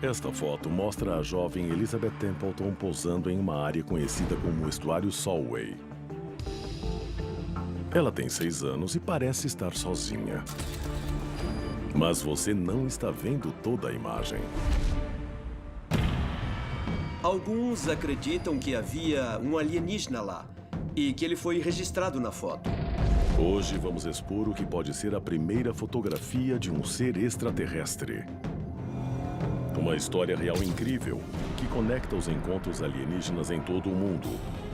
Esta foto mostra a jovem Elizabeth Templeton posando em uma área conhecida como o estuário Solway. Ela tem 6 anos e parece estar sozinha. Mas você não está vendo toda a imagem. Alguns acreditam que havia um alienígena lá e que ele foi registrado na foto. Hoje vamos expor o que pode ser a primeira fotografia de um ser extraterrestre. Uma história real incrível que conecta os encontros alienígenas em todo o mundo.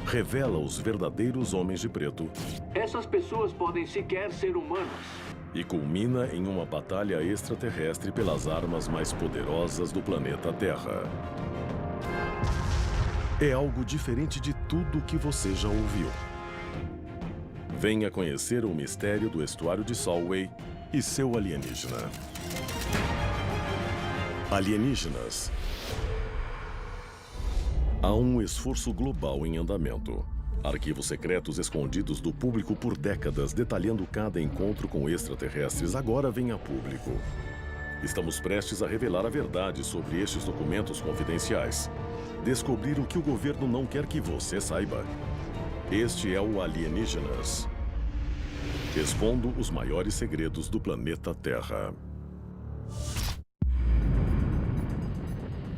Revela os verdadeiros homens de preto. Essas pessoas podem sequer ser humanos. E culmina em uma batalha extraterrestre pelas armas mais poderosas do planeta Terra. É algo diferente de tudo o que você já ouviu. Venha conhecer o mistério do estuário de Solway e seu alienígena. Alienígenas. Há um esforço global em andamento. Arquivos secretos escondidos do público por décadas, detalhando cada encontro com extraterrestres, agora vêm a público. Estamos prestes a revelar a verdade sobre estes documentos confidenciais. Descobrir o que o governo não quer que você saiba. Este é o Alienígenas. Expondo os maiores segredos do planeta Terra.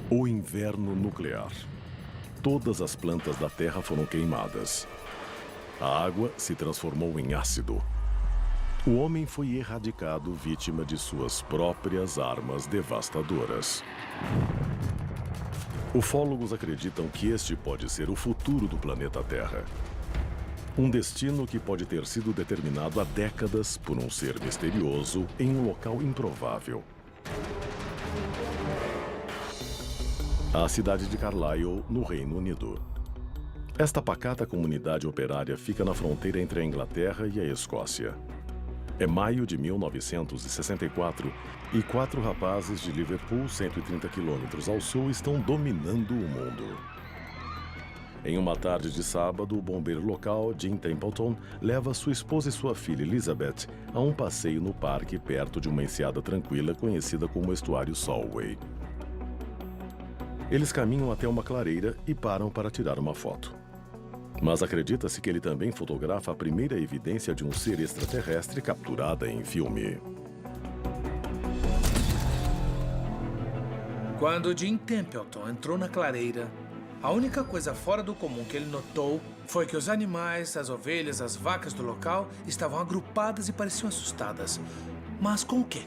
O inverno nuclear. Todas as plantas da Terra foram queimadas. A água se transformou em ácido. O homem foi erradicado, vítima de suas próprias armas devastadoras. Ufólogos acreditam que este pode ser o futuro do planeta Terra. Um destino que pode ter sido determinado há décadas por um ser misterioso em um local improvável. A cidade de Carlisle, no Reino Unido. Esta pacata comunidade operária fica na fronteira entre a Inglaterra e a Escócia. É maio de 1964 e 4 rapazes de Liverpool, 130 quilômetros ao sul, estão dominando o mundo. Em uma tarde de sábado, o bombeiro local, Jim Templeton, leva sua esposa e sua filha Elizabeth a um passeio no parque perto de uma enseada tranquila conhecida como Estuário Solway. Eles caminham até uma clareira e param para tirar uma foto. Mas acredita-se que ele também fotografa a primeira evidência de um ser extraterrestre capturada em filme. Quando Jim Templeton entrou na clareira, a única coisa fora do comum que ele notou foi que os animais, as ovelhas, as vacas do local estavam agrupadas e pareciam assustadas. Mas com o quê?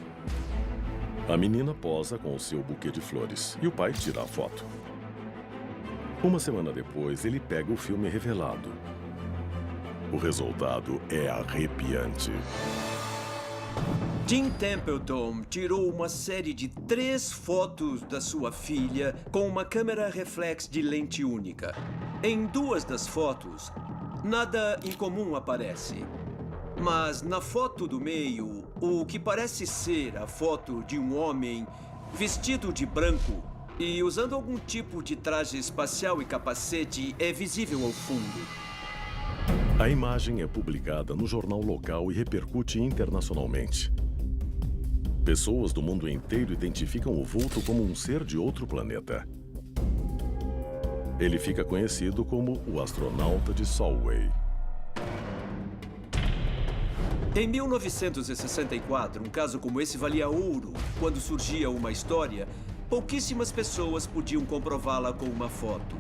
A menina posa com o seu buquê de flores e o pai tira a foto. Uma semana depois, ele pega o filme revelado. O resultado é arrepiante. Jim Templeton tirou uma série de 3 fotos da sua filha com uma câmera reflex de lente única. Em 2 das fotos, nada incomum aparece. Mas na foto do meio, o que parece ser a foto de um homem vestido de branco e usando algum tipo de traje espacial e capacete é visível ao fundo. A imagem é publicada no jornal local e repercute internacionalmente. Pessoas do mundo inteiro identificam o vulto como um ser de outro planeta. Ele fica conhecido como o astronauta de Solway. Em 1964, um caso como esse valia ouro. Quando surgia uma história, pouquíssimas pessoas podiam comprová-la com uma foto.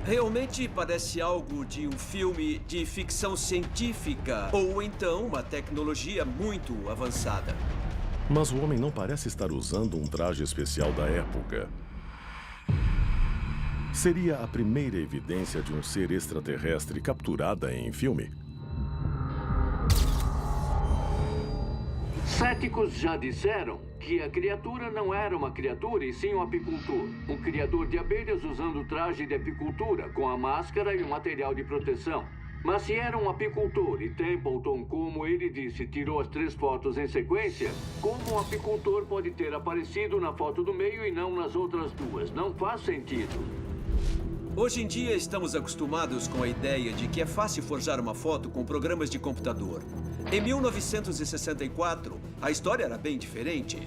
Realmente parece algo de um filme de ficção científica ou então uma tecnologia muito avançada. Mas o homem não parece estar usando um traje especial da época. Seria a primeira evidência de um ser extraterrestre capturada em filme? Céticos já disseram que a criatura não era uma criatura e sim um apicultor. Um criador de abelhas usando traje de apicultura, com a máscara e o material de proteção. Mas se era um apicultor e Templeton, como ele disse, tirou as 3 fotos em sequência, como um apicultor pode ter aparecido na foto do meio e não nas outras 2? Não faz sentido. Hoje em dia estamos acostumados com a ideia de que é fácil forjar uma foto com programas de computador. Em 1964, a história era bem diferente.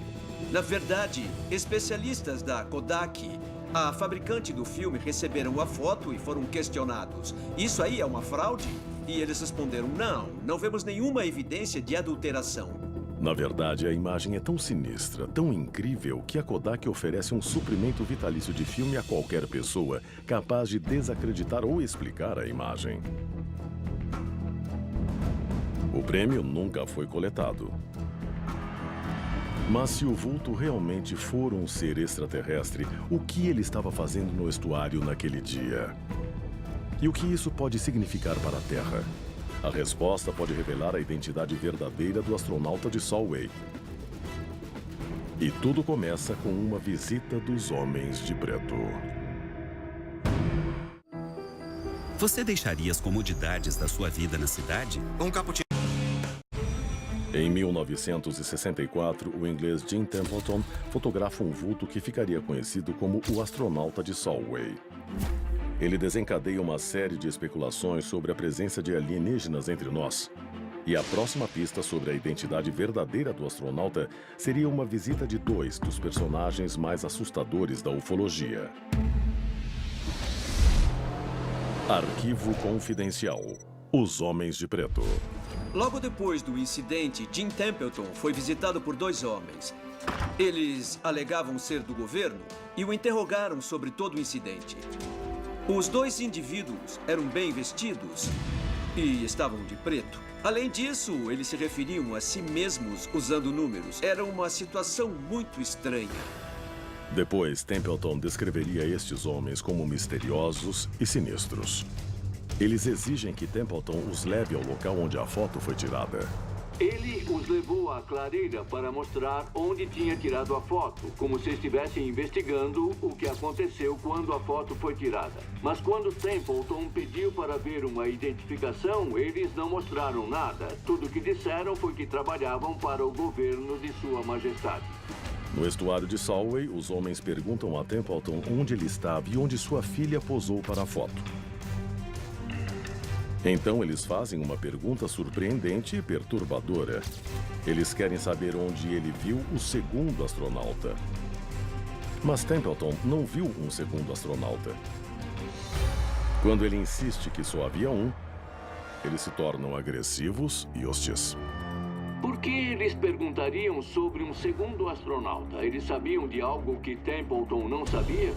Na verdade, especialistas da Kodak, a fabricante do filme, receberam a foto e foram questionados. Isso aí é uma fraude? E eles responderam, não vemos nenhuma evidência de adulteração. Na verdade, a imagem é tão sinistra, tão incrível, que a Kodak oferece um suprimento vitalício de filme a qualquer pessoa capaz de desacreditar ou explicar a imagem. O prêmio nunca foi coletado. Mas se o vulto realmente for um ser extraterrestre, o que ele estava fazendo no estuário naquele dia? E o que isso pode significar para a Terra? A resposta pode revelar a identidade verdadeira do astronauta de Solway. E tudo começa com uma visita dos Homens de Preto. Você deixaria as comodidades da sua vida na cidade? Um cappuccino. Em 1964, o inglês Jim Templeton fotografa um vulto que ficaria conhecido como o astronauta de Solway. Ele desencadeia uma série de especulações sobre a presença de alienígenas entre nós. E a próxima pista sobre a identidade verdadeira do astronauta seria uma visita de dois dos personagens mais assustadores da ufologia. Arquivo Confidencial. Os Homens de Preto. Logo depois do incidente, Jim Templeton foi visitado por dois homens. Eles alegavam ser do governo e o interrogaram sobre todo o incidente. Os dois indivíduos eram bem vestidos e estavam de preto. Além disso, eles se referiam a si mesmos usando números. Era uma situação muito estranha. Depois, Templeton descreveria estes homens como misteriosos e sinistros. Eles exigem que Templeton os leve ao local onde a foto foi tirada. Ele os levou à clareira para mostrar onde tinha tirado a foto, como se estivessem investigando o que aconteceu quando a foto foi tirada. Mas quando Templeton pediu para ver uma identificação, eles não mostraram nada. Tudo o que disseram foi que trabalhavam para o governo de Sua Majestade. No estuário de Solway, os homens perguntam a Templeton onde ele estava e onde sua filha posou para a foto. Então eles fazem uma pergunta surpreendente e perturbadora. Eles querem saber onde ele viu o segundo astronauta. Mas Templeton não viu um segundo astronauta. Quando ele insiste que só havia um, eles se tornam agressivos e hostis. Por que eles perguntariam sobre um segundo astronauta? Eles sabiam de algo que Templeton não sabia?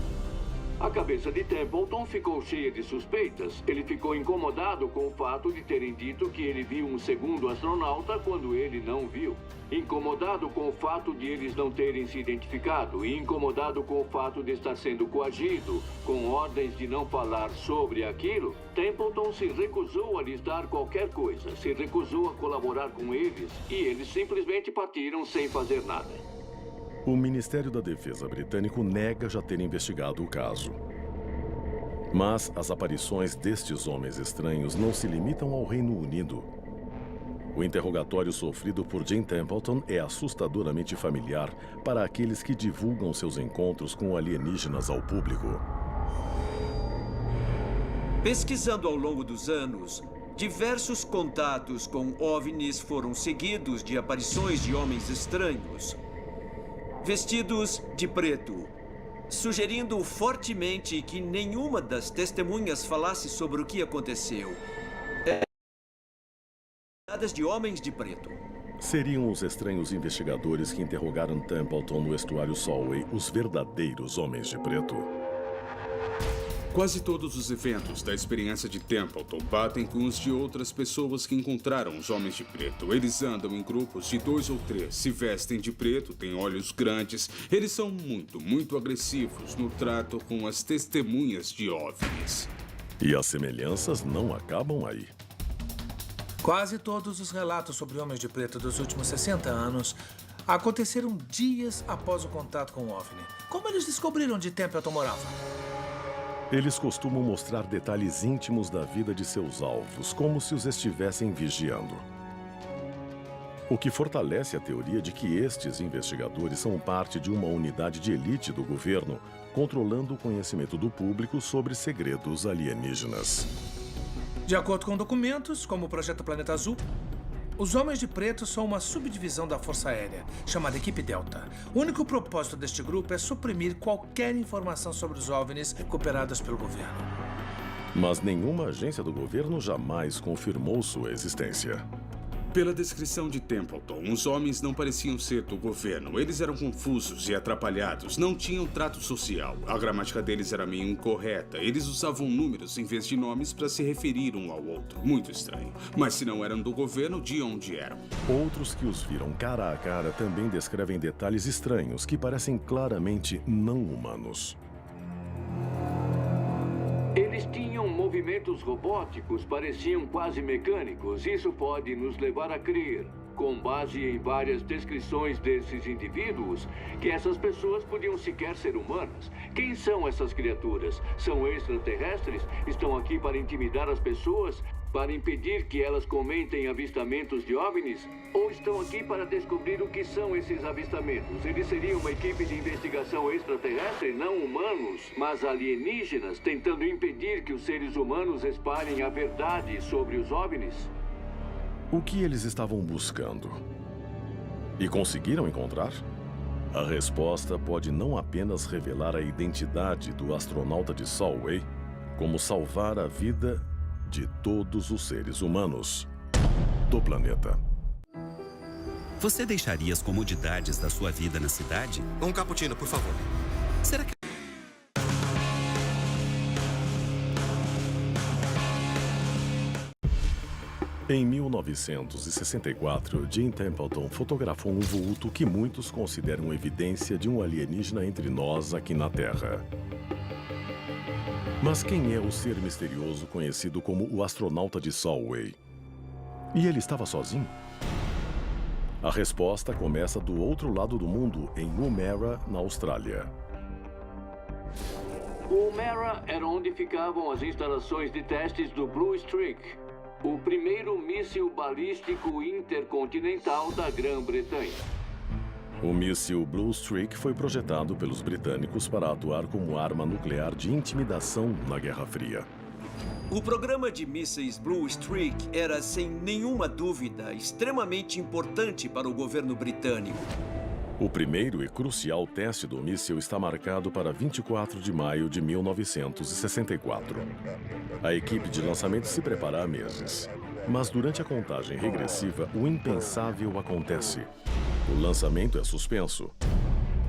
A cabeça de Templeton ficou cheia de suspeitas. Ele ficou incomodado com o fato de terem dito que ele viu um segundo astronauta quando ele não viu. Incomodado com o fato de eles não terem se identificado e incomodado com o fato de estar sendo coagido, com ordens de não falar sobre aquilo, Templeton se recusou a lhes dar qualquer coisa, se recusou a colaborar com eles e eles simplesmente partiram sem fazer nada. O Ministério da Defesa britânico nega já ter investigado o caso. Mas as aparições destes homens estranhos não se limitam ao Reino Unido. O interrogatório sofrido por Jim Templeton é assustadoramente familiar para aqueles que divulgam seus encontros com alienígenas ao público. Pesquisando ao longo dos anos, diversos contatos com OVNIs foram seguidos de aparições de homens estranhos, vestidos de preto, sugerindo fortemente que nenhuma das testemunhas falasse sobre o que aconteceu. De homens de preto. Seriam os estranhos investigadores que interrogaram Templeton no estuário Solway os verdadeiros Homens de Preto? Quase todos os eventos da experiência de Templeton batem com os de outras pessoas que encontraram os Homens de Preto. Eles andam em grupos de 2 ou 3, se vestem de preto, têm olhos grandes. Eles são muito agressivos no trato com as testemunhas de OVNIs. E as semelhanças não acabam aí. Quase todos os relatos sobre Homens de Preto dos últimos 60 anos aconteceram dias após o contato com o OVNI. Como eles descobriram onde Templeton morava? Eles costumam mostrar detalhes íntimos da vida de seus alvos, como se os estivessem vigiando. O que fortalece a teoria de que estes investigadores são parte de uma unidade de elite do governo, controlando o conhecimento do público sobre segredos alienígenas. De acordo com documentos, como o Projeto Planeta Azul, Os Homens de Preto são uma subdivisão da Força Aérea, chamada Equipe Delta. O único propósito deste grupo é suprimir qualquer informação sobre os OVNIs recuperadas pelo governo. Mas nenhuma agência do governo jamais confirmou sua existência. Pela descrição de Templeton, os homens não pareciam ser do governo. Eles eram confusos e atrapalhados, não tinham trato social. A gramática deles era meio incorreta. Eles usavam números em vez de nomes para se referir um ao outro. Muito estranho. Mas se não eram do governo, de onde eram? Outros que os viram cara a cara também descrevem detalhes estranhos que parecem claramente não humanos. Eles tinham movimentos robóticos, pareciam quase mecânicos. Isso pode nos levar a crer, com base em várias descrições desses indivíduos, que essas pessoas podiam sequer ser humanas. Quem são essas criaturas? São extraterrestres? Estão aqui para intimidar as pessoas? Para impedir que elas comentem avistamentos de OVNIs? Ou estão aqui para descobrir o que são esses avistamentos? Eles seriam uma equipe de investigação extraterrestre, não humanos, mas alienígenas, tentando impedir que os seres humanos espalhem a verdade sobre os OVNIs? O que eles estavam buscando? E conseguiram encontrar? A resposta pode não apenas revelar a identidade do astronauta de Solway, como salvar a vida de todos os seres humanos do planeta. Você deixaria as comodidades da sua vida na cidade? Um cappuccino, por favor. Será que... Em 1964, Jim Templeton fotografou um vulto que muitos consideram evidência de um alienígena entre nós aqui na Terra. Mas quem é o ser misterioso conhecido como o astronauta de Solway? E ele estava sozinho? A resposta começa do outro lado do mundo, em Woomera, na Austrália. Woomera era onde ficavam as instalações de testes do Blue Streak, o primeiro míssil balístico intercontinental da Grã-Bretanha. O míssil Blue Streak foi projetado pelos britânicos para atuar como arma nuclear de intimidação na Guerra Fria. O programa de mísseis Blue Streak era, sem nenhuma dúvida, extremamente importante para o governo britânico. O primeiro e crucial teste do míssil está marcado para 24 de maio de 1964. A equipe de lançamento se prepara há meses. Mas durante a contagem regressiva, o impensável acontece. O lançamento é suspenso.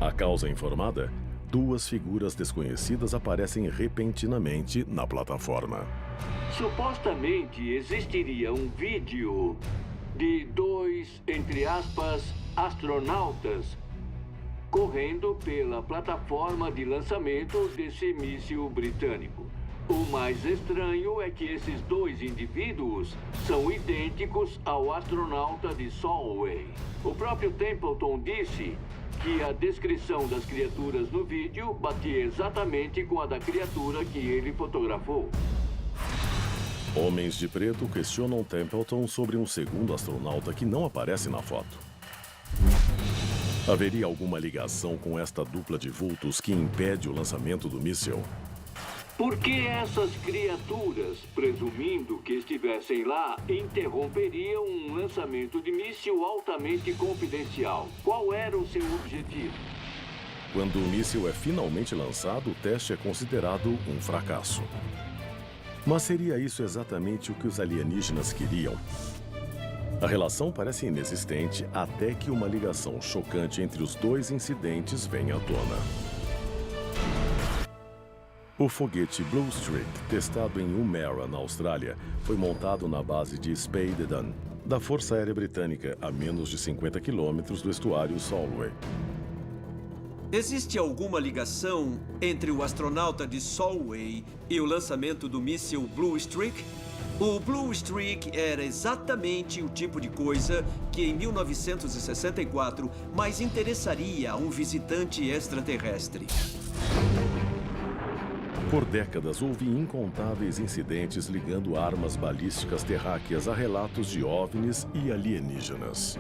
A causa informada? 2 figuras desconhecidas aparecem repentinamente na plataforma. Supostamente existiria um vídeo de 2, entre aspas, astronautas correndo pela plataforma de lançamento desse míssil britânico. O mais estranho é que esses 2 indivíduos são idênticos ao astronauta de Solway. O próprio Templeton disse que a descrição das criaturas no vídeo batia exatamente com a da criatura que ele fotografou. Homens de Preto questionam Templeton sobre um segundo astronauta que não aparece na foto. Haveria alguma ligação com esta dupla de vultos que impede o lançamento do míssil? Por que essas criaturas, presumindo que estivessem lá, interromperiam um lançamento de míssil altamente confidencial? Qual era o seu objetivo? Quando o míssil é finalmente lançado, o teste é considerado um fracasso. Mas seria isso exatamente o que os alienígenas queriam? A relação parece inexistente até que uma ligação chocante entre os 2 incidentes venha à tona. O foguete Blue Streak, testado em Woomera, na Austrália, foi montado na base de Spadedan, da Força Aérea Britânica, a menos de 50 quilômetros do estuário Solway. Existe alguma ligação entre o astronauta de Solway e o lançamento do míssil Blue Streak? O Blue Streak era exatamente o tipo de coisa que, em 1964, mais interessaria a um visitante extraterrestre. Por décadas, houve incontáveis incidentes ligando armas balísticas terráqueas a relatos de OVNIs e alienígenas.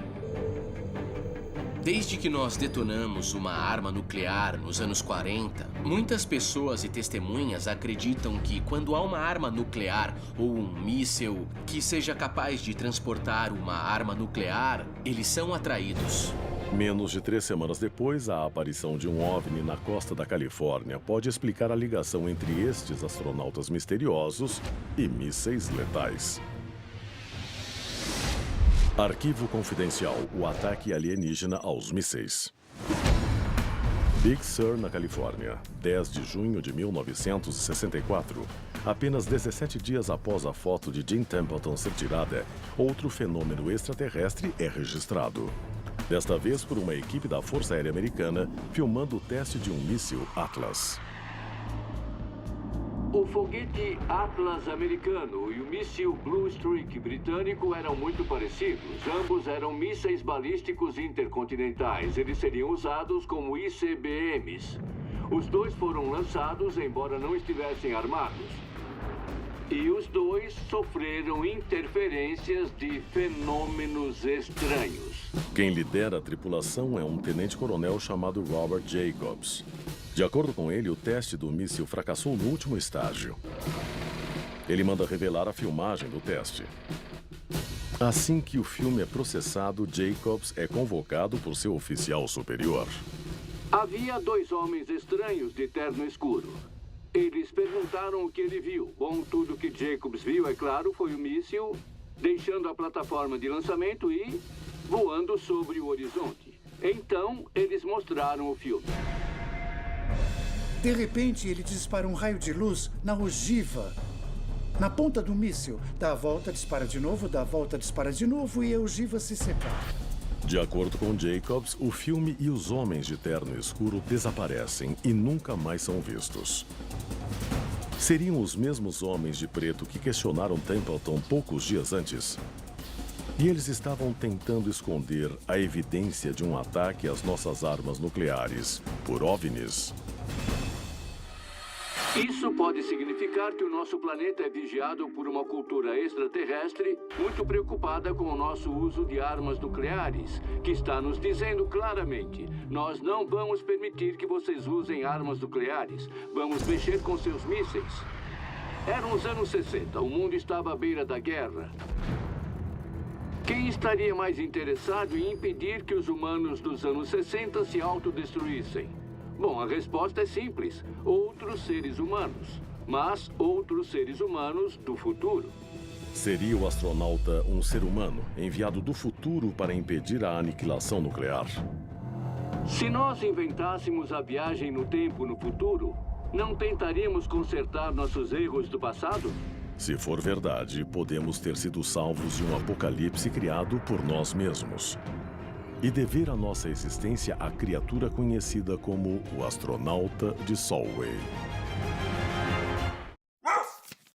Desde que nós detonamos uma arma nuclear nos anos 40, muitas pessoas e testemunhas acreditam que quando há uma arma nuclear ou um míssil que seja capaz de transportar uma arma nuclear, eles são atraídos. Menos de 3 semanas depois, a aparição de um OVNI na costa da Califórnia pode explicar a ligação entre estes astronautas misteriosos e mísseis letais. Arquivo confidencial: o ataque alienígena aos mísseis. Big Sur, na Califórnia, 10 de junho de 1964. Apenas 17 dias após a foto de Jim Templeton ser tirada, outro fenômeno extraterrestre é registrado. Desta vez por uma equipe da Força Aérea Americana, filmando o teste de um míssil Atlas. O foguete Atlas americano e o míssil Blue Streak britânico eram muito parecidos. Ambos eram mísseis balísticos intercontinentais. Eles seriam usados como ICBMs. Os dois foram lançados, embora não estivessem armados. E os dois sofreram interferências de fenômenos estranhos. Quem lidera a tripulação é um tenente-coronel chamado Robert Jacobs. De acordo com ele, o teste do míssil fracassou no último estágio. Ele manda revelar a filmagem do teste. Assim que o filme é processado, Jacobs é convocado por seu oficial superior. Havia 2 homens estranhos de terno escuro. Eles perguntaram o que ele viu. Bom, tudo que Jacobs viu, é claro, foi o míssil deixando a plataforma de lançamento e voando sobre o horizonte. Então, eles mostraram o filme. De repente, ele dispara um raio de luz na ogiva, na ponta do míssil. Dá a volta, dispara de novo, dá a volta, dispara de novo e a ogiva se separa. De acordo com Jacobs, o filme e os homens de terno escuro desaparecem e nunca mais são vistos. Seriam os mesmos homens de preto que questionaram Templeton poucos dias antes? E eles estavam tentando esconder a evidência de um ataque às nossas armas nucleares por OVNIs. Isso pode significar que o nosso planeta é vigiado por uma cultura extraterrestre muito preocupada com o nosso uso de armas nucleares, que está nos dizendo claramente: nós não vamos permitir que vocês usem armas nucleares. Vamos mexer com seus mísseis. Eram os anos 60, o mundo estava à beira da guerra. Quem estaria mais interessado em impedir que os humanos dos anos 60 se autodestruíssem? Bom, a resposta é simples: outros seres humanos. Mas outros seres humanos do futuro. Seria o astronauta um ser humano enviado do futuro para impedir a aniquilação nuclear? Se nós inventássemos a viagem no tempo no futuro, não tentaríamos consertar nossos erros do passado? Se for verdade, podemos ter sido salvos de um apocalipse criado por nós mesmos. E dever a nossa existência à criatura conhecida como o astronauta de Solway.